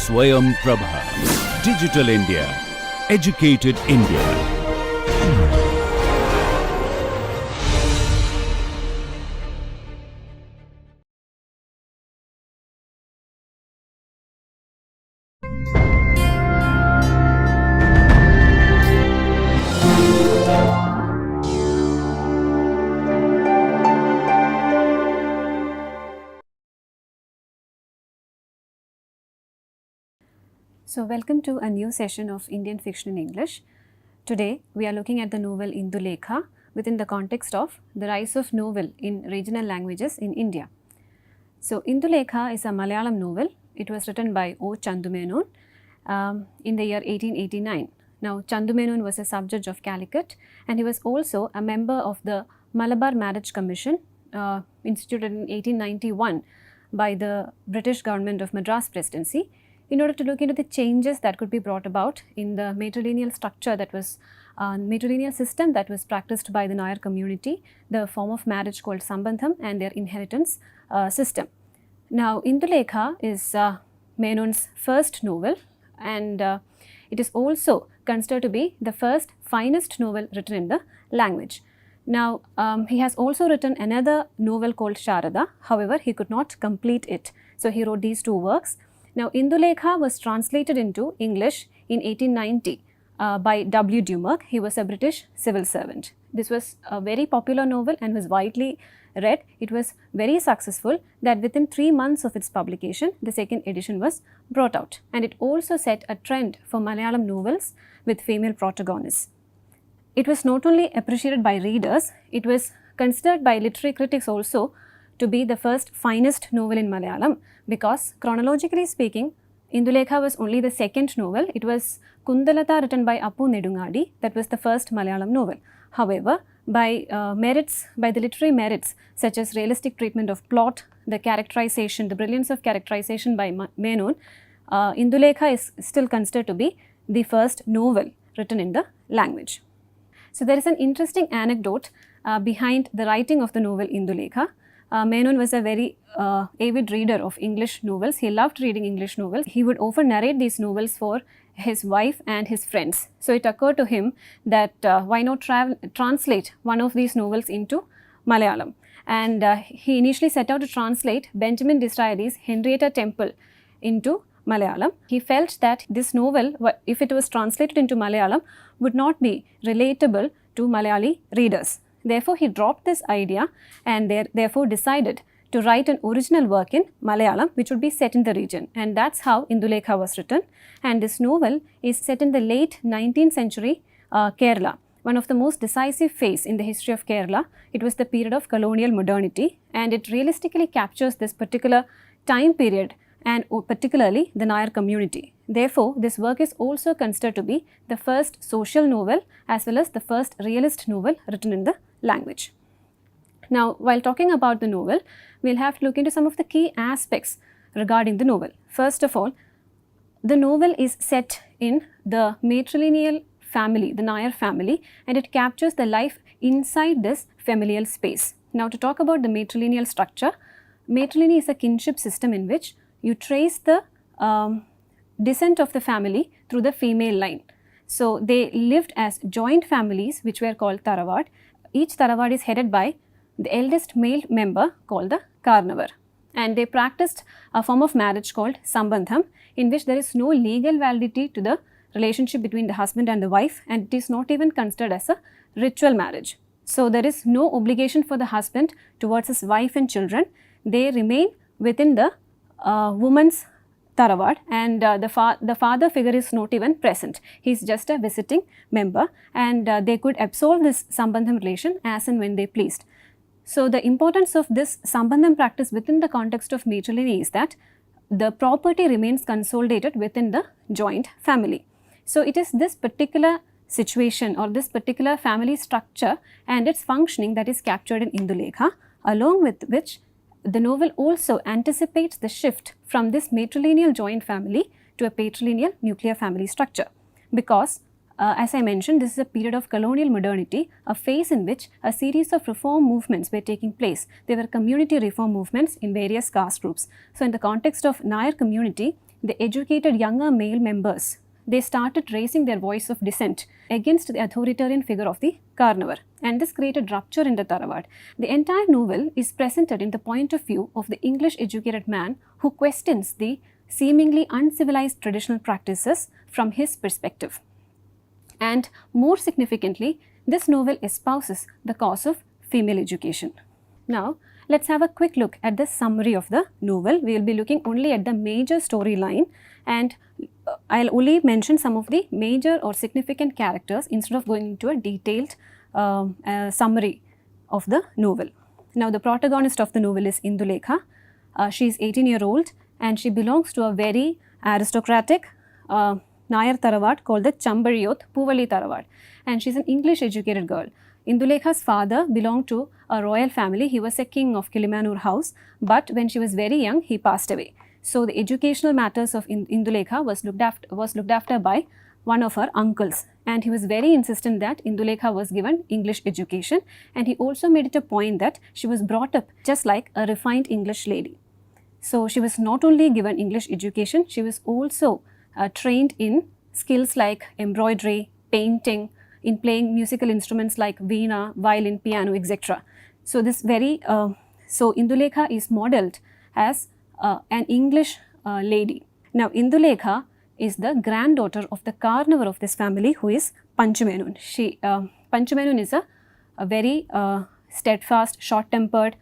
Swayam Prabha. Digital India. Educated India. So, welcome to a new session of Indian Fiction in English. Today, we are looking at the novel Indulekha within the context of the rise of novel in regional languages in India. So, Indulekha is a Malayalam novel. It was written by O. Chandumenon in the year 1889. Now, Chandumenon was a sub-judge of Calicut, and he was also a member of the Malabar Marriage Commission instituted in 1891 by the British government of Madras Presidency, in order to look into the changes that could be brought about in the matrilineal structure that was matrilineal system that was practiced by the Nayar community, the form of marriage called Sambandham, and their inheritance system. Now, Indulekha is Menon's first novel, and it is also considered to be the first finest novel written in the language. Now, he has also written another novel called Sharada. However, he could not complete it. So, he wrote these two works. Now, Indulekha was translated into English in 1890 by W. Dumarc. He was a British civil servant. This was a very popular novel and was widely read. It was very successful that within 3 months of its publication, the second edition was brought out. And it also set a trend for Malayalam novels with female protagonists. It was not only appreciated by readers, it was considered by literary critics also to be the first finest novel in Malayalam, because chronologically speaking, Indulekha was only the second novel. It was Kundalatha written by Appu Nedungadi that was the first Malayalam novel. However, by the literary merits such as realistic treatment of plot, the characterization, the brilliance of characterization by Menon, Indulekha is still considered to be the first novel written in the language. So, there is an interesting anecdote behind the writing of the novel Indulekha. Menon was a very avid reader of English novels. He loved reading English novels. He would often narrate these novels for his wife and his friends. So, it occurred to him that why not translate one of these novels into Malayalam. And he initially set out to translate Benjamin Disraeli's Henrietta Temple into Malayalam. He felt that this novel, if it was translated into Malayalam, would not be relatable to Malayali readers. Therefore, he dropped this idea and therefore decided to write an original work in Malayalam which would be set in the region, and that's how Indulekha was written. And this novel is set in the late 19th century Kerala, one of the most decisive phase in the history of Kerala. It was the period of colonial modernity, and it realistically captures this particular time period and particularly the Nayar community. Therefore, this work is also considered to be the first social novel as well as the first realist novel written in the language. Now, while talking about the novel, we will have to look into some of the key aspects regarding the novel. First of all, the novel is set in the matrilineal family, the Nayar family, and it captures the life inside this familial space. Now, to talk about the matrilineal structure, matrilineal is a kinship system in which you trace the descent of the family through the female line. So, they lived as joint families which were called Tarawad. Each Tarawad is headed by the eldest male member called the Karnavar, and they practiced a form of marriage called Sambandham, in which there is no legal validity to the relationship between the husband and the wife, and it is not even considered as a ritual marriage. So, there is no obligation for the husband towards his wife and children. They remain within the woman's Tarawad, and the father figure is not even present. He is just a visiting member, and they could absolve this Sambandham relation as and when they pleased. So, the importance of this Sambandham practice within the context of matrilineal is that the property remains consolidated within the joint family. So, it is this particular situation or this particular family structure and its functioning that is captured in Indulekha, along with which the novel also anticipates the shift from this matrilineal joint family to a patrilineal nuclear family structure, because as I mentioned, this is a period of colonial modernity, a phase in which a series of reform movements were taking place. There were community reform movements in various caste groups. So, in the context of Nayar community, the educated younger male members, they started raising their voice of dissent against the authoritarian figure of the Karnavar, and this created rupture in the Tharavad. The entire novel is presented in the point of view of the English educated man who questions the seemingly uncivilized traditional practices from his perspective. And more significantly, this novel espouses the cause of female education. Now, let's have a quick look at the summary of the novel. We will be looking only at the major storyline, and I'll only mention some of the major or significant characters instead of going into a detailed summary of the novel. Now, the protagonist of the novel is Indulekha. She is 18-year-old and she belongs to a very aristocratic Nayar Tharavad called the Chambariyot Puvali Tharavad, and she is an English educated girl. Indulekha's father belonged to a royal family. He was a king of Kilimanur house, but when she was very young, he passed away. So, the educational matters of Indulekha was looked after by one of her uncles, and he was very insistent that Indulekha was given English education, and he also made it a point that she was brought up just like a refined English lady. So, she was not only given English education, she was also trained in skills like embroidery, painting, in playing musical instruments like veena, violin, piano, etc. So, Indulekha is modelled as an English lady. Now, Indulekha is the granddaughter of the Karnavar of this family, who is Panchamenon. Panchamenon is a very steadfast, short-tempered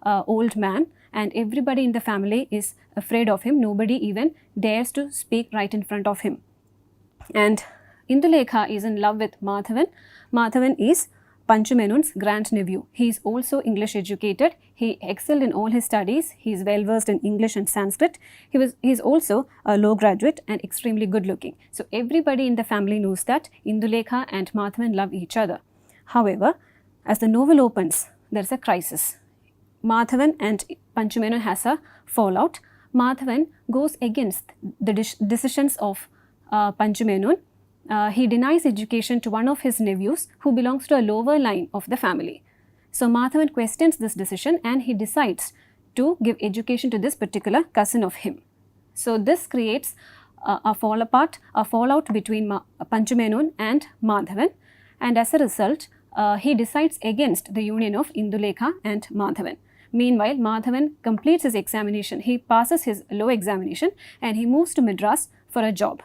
old man, and everybody in the family is afraid of him. Nobody even dares to speak right in front of him. And Indulekha is in love with Madhavan. Madhavan is Panchamenon's grandnephew. He is also English educated. He excelled in all his studies. He is well versed in English and Sanskrit. He is also a law graduate and extremely good looking. So, everybody in the family knows that Indulekha and Madhavan love each other. However, as the novel opens, there is a crisis. Madhavan and Panchamenon has a fallout. Madhavan goes against the decisions of Panchamenon. He denies education to one of his nephews who belongs to a lower line of the family. So, Madhavan questions this decision and he decides to give education to this particular cousin of him. So, this creates a fallout between Panchamenon and Madhavan, and as a result, he decides against the union of Indulekha and Madhavan. Meanwhile, Madhavan completes his examination. He passes his law examination and he moves to Madras for a job.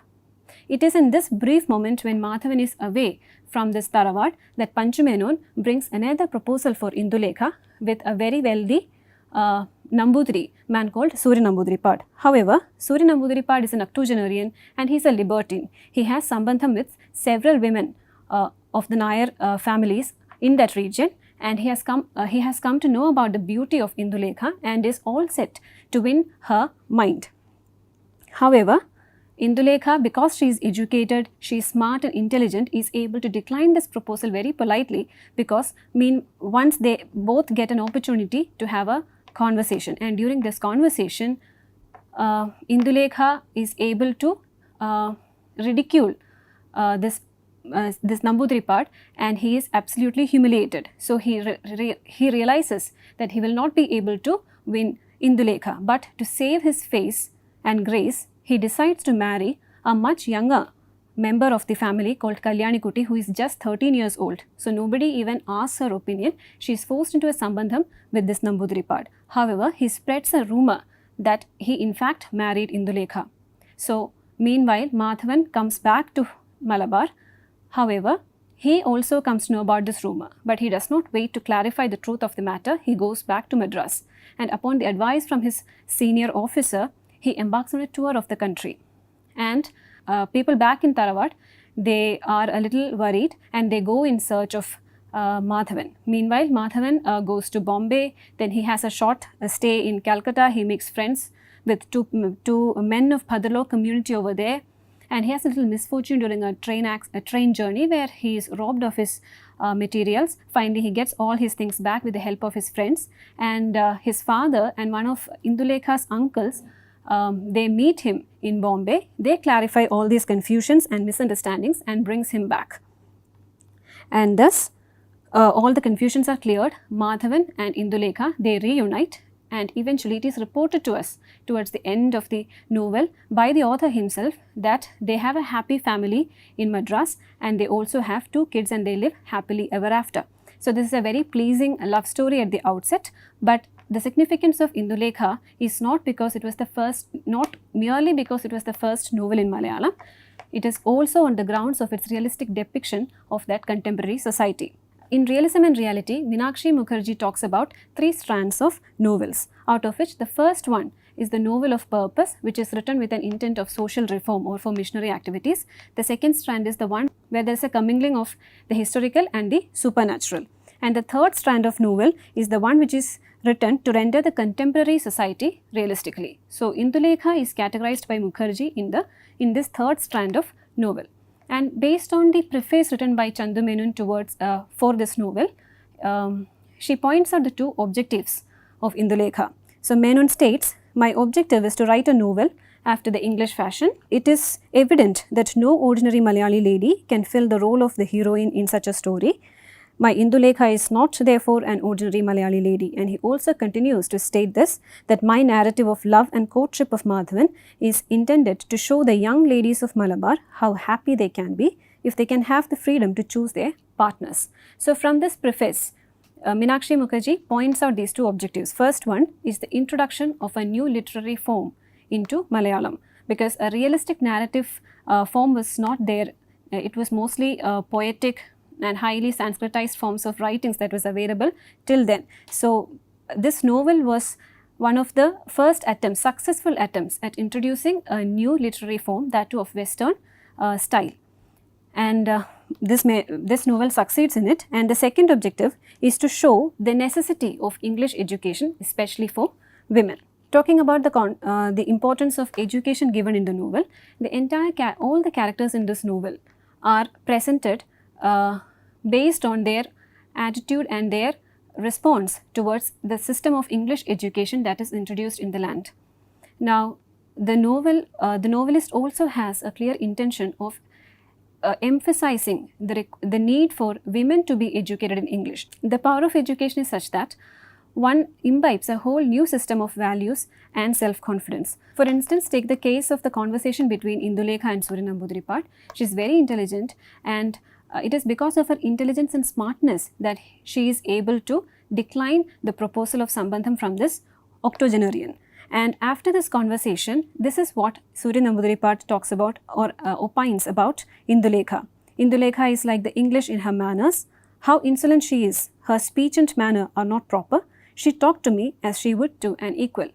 It is in this brief moment when Madhavan is away from this Tharavad that Panchamenon brings another proposal for Indulekha with a very wealthy Nambudiri man called Surya Nambudripad. However, Surya Nambudripad is an octogenarian and he is a libertine. He has sambandham with several women of the Nayar families in that region, and he has come to know about the beauty of Indulekha and is all set to win her mind. However, Indulekha, because she is educated, she is smart and intelligent, is able to decline this proposal very politely, because once they both get an opportunity to have a conversation, and during this conversation, Indulekha is able to ridicule this Nambudripad, and he is absolutely humiliated. So, he realizes that he will not be able to win Indulekha, but to save his face and grace, he decides to marry a much younger member of the family called Kalyani Kuti, who is just 13 years old. So, nobody even asks her opinion. She is forced into a sambandham with this Nambudripad. However, he spreads a rumor that he in fact married Indulekha. So, meanwhile, Madhavan comes back to Malabar. However, he also comes to know about this rumor, but he does not wait to clarify the truth of the matter. He goes back to Madras, and upon the advice from his senior officer, he embarks on a tour of the country. And people back in Tharavad, they are a little worried and they go in search of Madhavan. Meanwhile, Madhavan goes to Bombay, then he has a short stay in Calcutta. He makes friends with two men of Bhadralok community over there, and he has a little misfortune during a train journey where he is robbed of his materials. Finally, he gets all his things back with the help of his friends, and his father and one of Indulekha's uncles, they meet him in Bombay. They clarify all these confusions and misunderstandings and brings him back. And thus, all the confusions are cleared. Madhavan and Indulekha, they reunite, and eventually it is reported to us towards the end of the novel by the author himself that they have a happy family in Madras and they also have 2 kids and they live happily ever after. So, this is a very pleasing love story at the outset, but the significance of Indulekha is not because it was the first, not merely because it was the first novel in Malayalam, it is also on the grounds of its realistic depiction of that contemporary society. In Realism and Reality, Meenakshi Mukherjee talks about 3 strands of novels, out of which the first one is the novel of purpose, which is written with an intent of social reform or for missionary activities. The second strand is the one where there is a commingling of the historical and the supernatural. And the third strand of novel is the one which is written to render the contemporary society realistically. So, Indulekha is categorized by Mukherjee in this third strand of novel. And based on the preface written by Chandu Menon for this novel, she points out the 2 objectives of Indulekha. So, Menon states, "My objective is to write a novel after the English fashion. It is evident that no ordinary Malayali lady can fill the role of the heroine in such a story. My Indulekha is not therefore an ordinary Malayali lady." And he also continues to state this, that my narrative of love and courtship of Madhavan is intended to show the young ladies of Malabar how happy they can be if they can have the freedom to choose their partners. So, from this preface, Meenakshi Mukherjee points out these 2 objectives. First one is the introduction of a new literary form into Malayalam, because a realistic narrative form was not there. It was mostly poetic and highly Sanskritized forms of writings that was available till then. So, this novel was one of the first attempts, successful attempts at introducing a new literary form, that too of Western style. And this novel succeeds in it. And the second objective is to show the necessity of English education, especially for women. Talking about the importance of education given in the novel, the entire all the characters in this novel are presented based on their attitude and their response towards the system of English education that is introduced in the land. Now, the novelist also has a clear intention of emphasizing the need for women to be educated in English. The power of education is such that one imbibes a whole new system of values and self-confidence. For instance, take the case of the conversation between Indulekha and Surya Namboodiripad. She is very intelligent, and it is because of her intelligence and smartness that she is able to decline the proposal of Sambandham from this octogenarian. And after this conversation, this is what Surya Namboodiripad talks about or opines about Indulekha. Indulekha is like the English in her manners. How insolent she is. Her speech and manner are not proper. She talked to me as she would to an equal.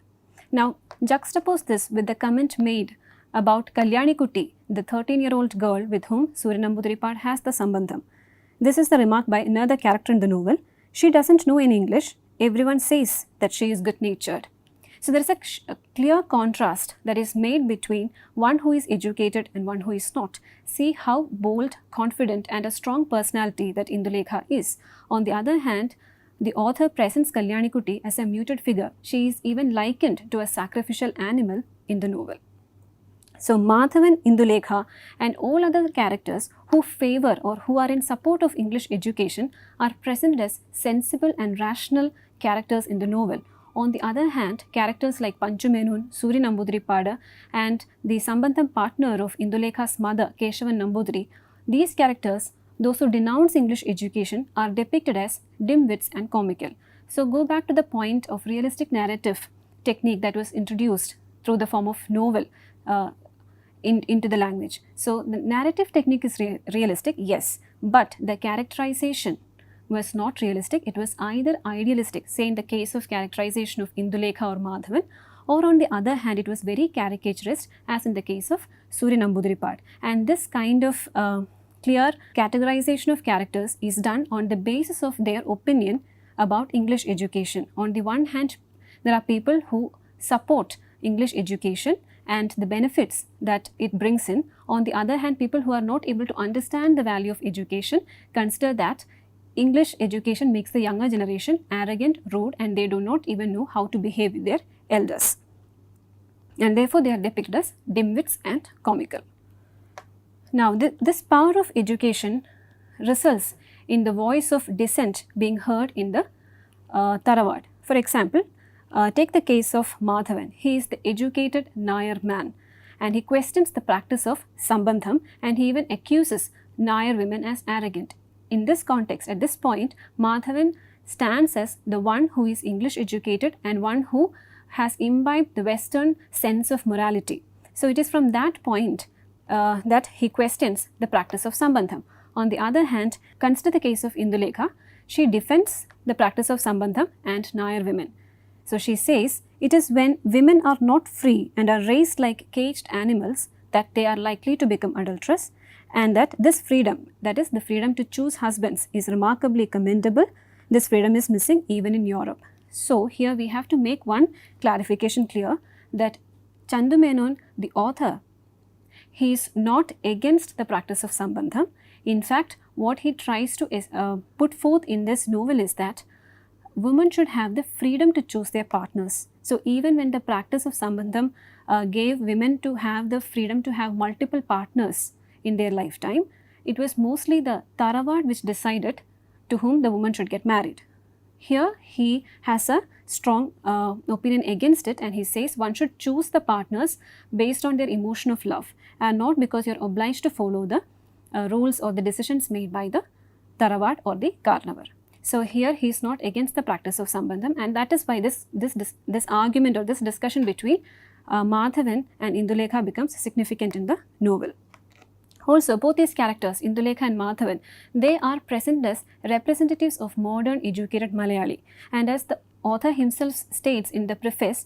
Now, juxtapose this with the comment made about Kalyani Kuti, the 13-year-old girl with whom Surya Namboodiripad has the Sambandham. This is the remark by another character in the novel. She doesn't know any English. Everyone says that she is good-natured. So, there is a clear contrast that is made between one who is educated and one who is not. See how bold, confident and a strong personality that Indulekha is. On the other hand, the author presents Kalyani Kuti as a muted figure. She is even likened to a sacrificial animal in the novel. So, Madhavan, Indulekha and all other characters who favor or who are in support of English education are presented as sensible and rational characters in the novel. On the other hand, characters like Panchu Menon, Surya Namboodiripad and the Sambandham partner of Indulekha's mother, Keshavan Namboodir, these characters, those who denounce English education, are depicted as dim-wits and comical. So, go back to the point of realistic narrative technique that was introduced through the form of novel into the language. So, the narrative technique is realistic, yes, but the characterization was not realistic. It was either idealistic, say in the case of characterization of Indulekha or Madhavan, or on the other hand it was very caricaturist as in the case of Surya Namboodiripad. And this kind of clear categorization of characters is done on the basis of their opinion about English education. On the one hand, there are people who support English education and the benefits that it brings in. On the other hand, people who are not able to understand the value of education consider that English education makes the younger generation arrogant, rude, and they do not even know how to behave with their elders. And therefore, they are depicted as dim-wits and comical. Now, this power of education results in the voice of dissent being heard in the Tarawad. For example, Take the case of Madhavan. He is the educated Nair man, and he questions the practice of Sambandham, and he even accuses Nair women as arrogant. In this context, at this point, Madhavan stands as the one who is English educated and one who has imbibed the Western sense of morality. So it is from that point that he questions the practice of Sambandham. On the other hand, consider the case of Indulekha. She defends the practice of Sambandham and Nair women. So she says, it is when women are not free and are raised like caged animals that they are likely to become adulterous, and that this freedom, that is the freedom to choose husbands, is remarkably commendable. This freedom is missing even in Europe. So here we have to make one clarification clear, that Chandu Menon, the author, he is not against the practice of Sambandham. In fact, what he tries to put forth in this novel is that women should have the freedom to choose their partners. So even when the practice of Sambandham gave women to have the freedom to have multiple partners in their lifetime, it was mostly the Tarawad which decided to whom the woman should get married. Here he has a strong opinion against it, and he says one should choose the partners based on their emotion of love and not because you are obliged to follow the rules or the decisions made by the Tarawad or the Karnavar. So here he is not against the practice of Sambandham, and that is why this argument or this discussion between Madhavan and Indulekha becomes significant in the novel. Also, both these characters, Indulekha and Madhavan, they are present as representatives of modern educated Malayali. And as the author himself states in the preface,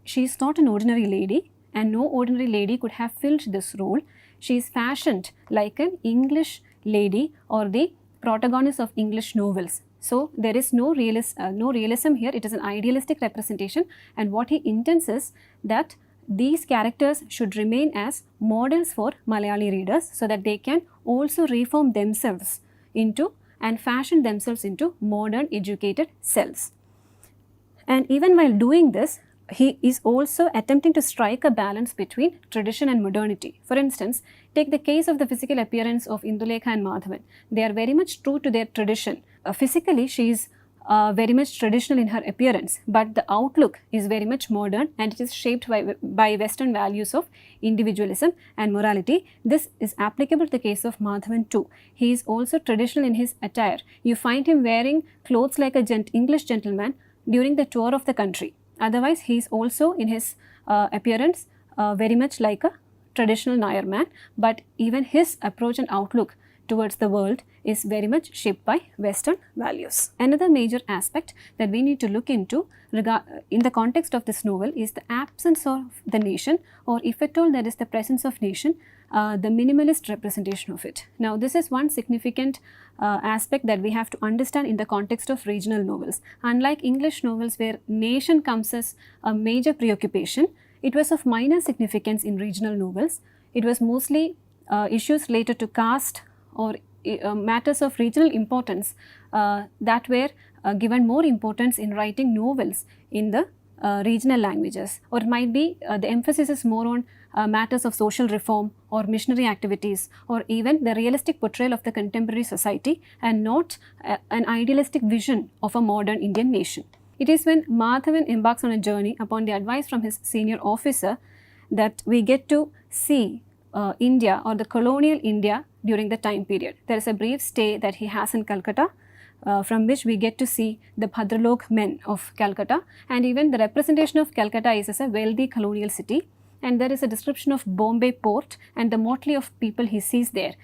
she is not an ordinary lady, and no ordinary lady could have filled this role. She is fashioned like an English lady or the protagonist of English novels. So there is no realism here. It is an idealistic representation, and what he intends is that these characters should remain as models for Malayali readers so that they can also reform themselves into and fashion themselves into modern educated selves. And even while doing this, he is also attempting to strike a balance between tradition and modernity. For instance, take the case of the physical appearance of Indulekha and Madhavan. They are very much true to their tradition. Physically, she is very much traditional in her appearance, but the outlook is very much modern, and it is shaped by Western values of individualism and morality. This is applicable to the case of Madhavan too. He is also traditional in his attire. You find him wearing clothes like a English gentleman during the tour of the country. Otherwise, he is also in his appearance very much like a traditional Nair man, but even his approach and outlook towards the world is very much shaped by Western values. Another major aspect that we need to look into in the context of this novel is the absence of the nation, or if at all there is the presence of nation, the minimalist representation of it. Now, this is one significant aspect that we have to understand in the context of regional novels. Unlike English novels where nation comes as a major preoccupation, it was of minor significance in regional novels. It was mostly issues related to caste or matters of regional importance that were given more importance in writing novels in the regional languages, or it might be the emphasis is more on matters of social reform or missionary activities, or even the realistic portrayal of the contemporary society, and not an idealistic vision of a modern Indian nation. It is when Madhavan embarks on a journey upon the advice from his senior officer that we get to see India, or the colonial India during the time period. There is a brief stay that he has in Calcutta, from which we get to see the Bhadralok men of Calcutta, and even the representation of Calcutta is as a wealthy colonial city, and there is a description of Bombay port and the motley of people he sees there.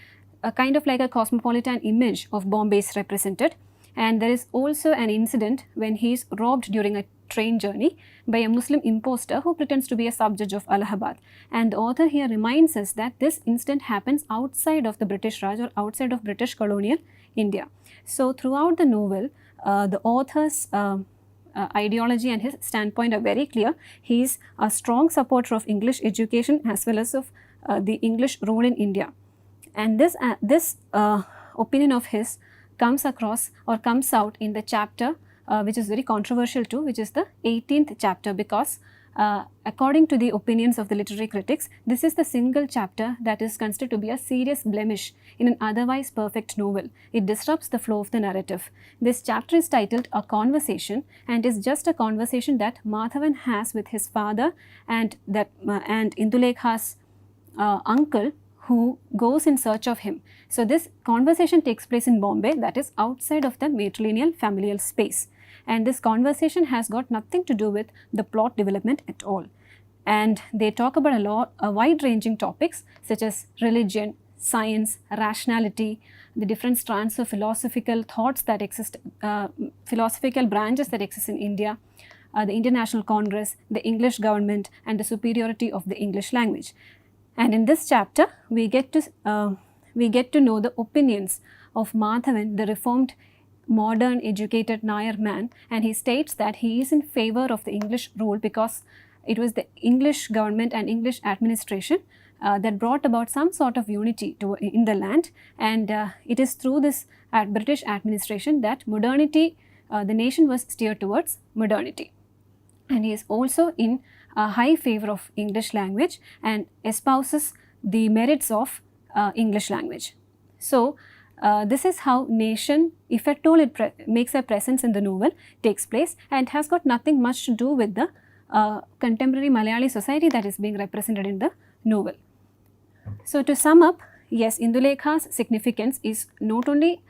A kind of like a cosmopolitan image of Bombay is represented, and there is also an incident when he is robbed during a train journey by a Muslim impostor who pretends to be a sub-judge of Allahabad. And the author here reminds us that this incident happens outside of the British Raj, or outside of British colonial India. So throughout the novel, the author's ideology and his standpoint are very clear. He is a strong supporter of English education as well as of the English role in India. And this opinion of his comes across or comes out in the chapter which is very controversial too, which is the 18th chapter, because according to the opinions of the literary critics, this is the single chapter that is considered to be a serious blemish in an otherwise perfect novel. It disrupts the flow of the narrative. This chapter is titled A Conversation and is just a conversation that Madhavan has with his father and Indulekha's uncle, who goes in search of him. So this conversation takes place in Bombay, that is outside of the matrilineal familial space. And this conversation has got nothing to do with the plot development at all. And they talk about a wide-ranging topics such as religion, science, rationality, the different strands of philosophical thoughts that exist, philosophical branches that exist in India, the Indian National Congress, the English government, and the superiority of the English language. And in this chapter, we get to know the opinions of Madhavan, the reformed, modern, educated Nayar man, and he states that he is in favor of the English rule because it was the English government and English administration that brought about some sort of unity in the land, and it is through this British administration that modernity, the nation was steered towards modernity. And he is also in a high favor of English language and espouses the merits of English language. So, this is how nation, if at all it makes a presence in the novel, takes place, and has got nothing much to do with the contemporary Malayali society that is being represented in the novel. So, to sum up, yes, Indulekha's significance is not only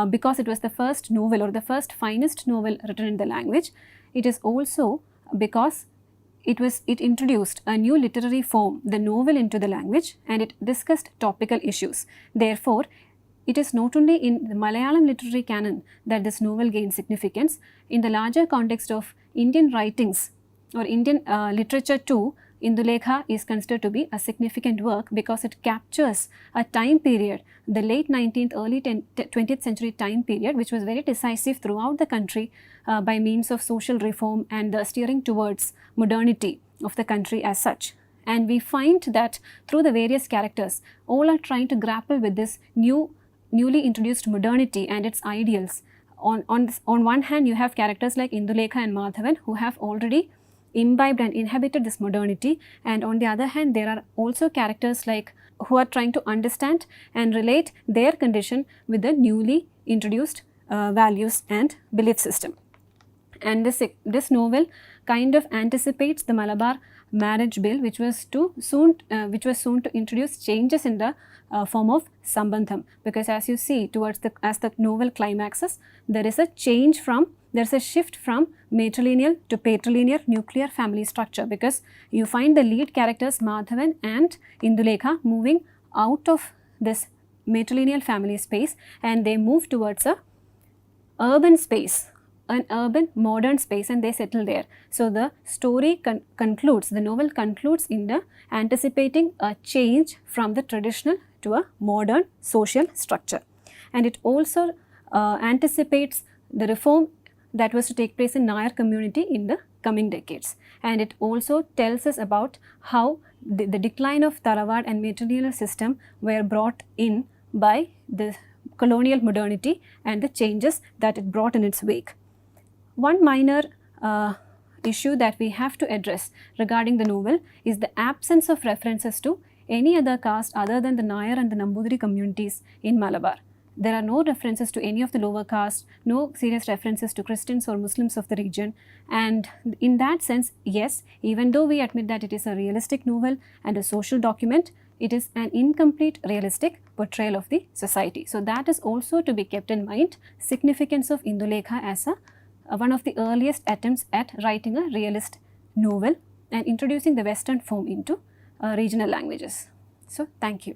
because it was the first novel or the first finest novel written in the language, it is also because it introduced a new literary form, the novel, into the language, and it discussed topical issues. Therefore, it is not only in the Malayalam literary canon that this novel gained significance. In the larger context of Indian writings or Indian literature too, Indulekha is considered to be a significant work because it captures a time period, the late 19th, early 20th century time period, which was very decisive throughout the country by means of social reform and the steering towards modernity of the country as such. And we find that through the various characters, all are trying to grapple with this newly introduced modernity and its ideals. On one hand, you have characters like Indulekha and Madhavan who have already imbibed and inhabited this modernity, and on the other hand, there are also characters like who are trying to understand and relate their condition with the newly introduced values and belief system. And this novel kind of anticipates the Malabar marriage bill, which was soon to introduce changes in the form of sambandham, because as you see as the novel climaxes, there is a shift from matrilineal to patrilineal nuclear family structure, because you find the lead characters Madhavan and Indulekha moving out of this matrilineal family space and they move towards a urban space, an urban modern space, and they settle there. So the story concludes, the novel concludes in the anticipating a change from the traditional to a modern social structure, and it also anticipates the reform that was to take place in Nayar community in the coming decades, and it also tells us about how the decline of Tarawad and matrilineal system were brought in by the colonial modernity and the changes that it brought in its wake. One minor issue that we have to address regarding the novel is the absence of references to any other caste other than the Nayar and the Nambudiri communities in Malabar. There are no references to any of the lower caste, no serious references to Christians or Muslims of the region, and in that sense, yes, even though we admit that it is a realistic novel and a social document, it is an incomplete realistic portrayal of the society. So that is also to be kept in mind, significance of Indulekha as one of the earliest attempts at writing a realist novel and introducing the Western form into regional languages. So, thank you.